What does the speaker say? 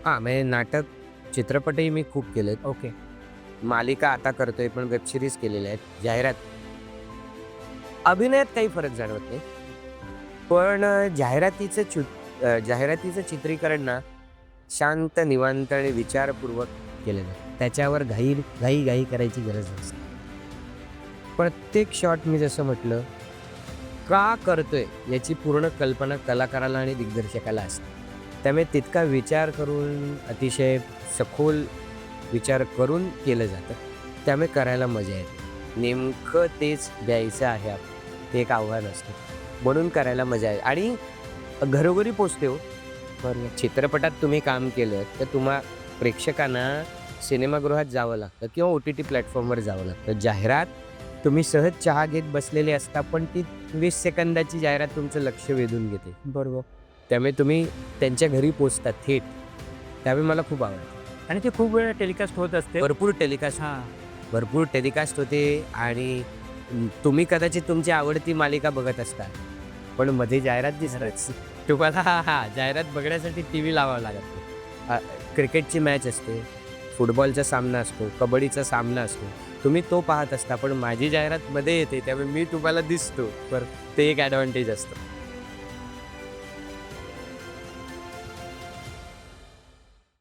हां, म्हणजे नाटक, चित्रपटही मी खूप केलेत. ओके. मालिका आता करतोय, पण वेब सीरीज केलेल्या आहेत. जाहिरात अभिनयात काही फरक जाणवत नाही. पण जाहिरातीचं चित्रीकरण ना, शांत, निवांत आणि विचारपूर्वक केलं जातं. त्याच्यावर घाई करायची गरज नसते. प्रत्येक शॉट मी जसं म्हटलं, का करतोय याची पूर्ण कल्पना कलाकाराला आणि दिग्दर्शकाला असते. त्यामुळे तितका विचार करून, अतिशय सखोल विचार करून केलं जातं. त्यामुळे करायला मजा येते. नेमकं तेच द्यायचं आहे ते एक आव्हान असतं. म्हणून करायला मजा आहे आणि घरोघरी पोचते हो. बरोबर. चित्रपटात तुम्ही काम केलं तर प्रेक्षकांना सिनेमागृहात जावं लागतं किंवा OTT प्लॅटफॉर्मवर जावं लागतं. जाहिरात तुम्ही सहज चहा घेत बसलेले असता, पण ती 20 सेकंदाची जाहिरात तुमचं लक्ष वेधून घेते. बरोबर. त्यामुळे तुम्ही त्यांच्या घरी पोहोचता थेट. त्यामुळे मला खूप आवडतं. आणि ते खूप वेळा टेलिकास्ट होत असते. हां. भरपूर टेलिकास्ट होते आणि तुम्ही कदाचित तुमची आवडती मालिका बघत असता, पण मध्ये जाहिरात दिसतेच. तुम्हाला जाहिरात बघण्यासाठी टीव्ही लावावा लागत नाही. क्रिकेटची मॅच असते, फुटबॉलचा सामना असतो, कबड्डीचा सामना असतो. तुम्ही तो पाहत असता, पण माझी जाहिरात मध्ये येते, त्यामुळे मी तुम्हाला दिसतो. तर ते एक ॲडव्हान्टेज असतं.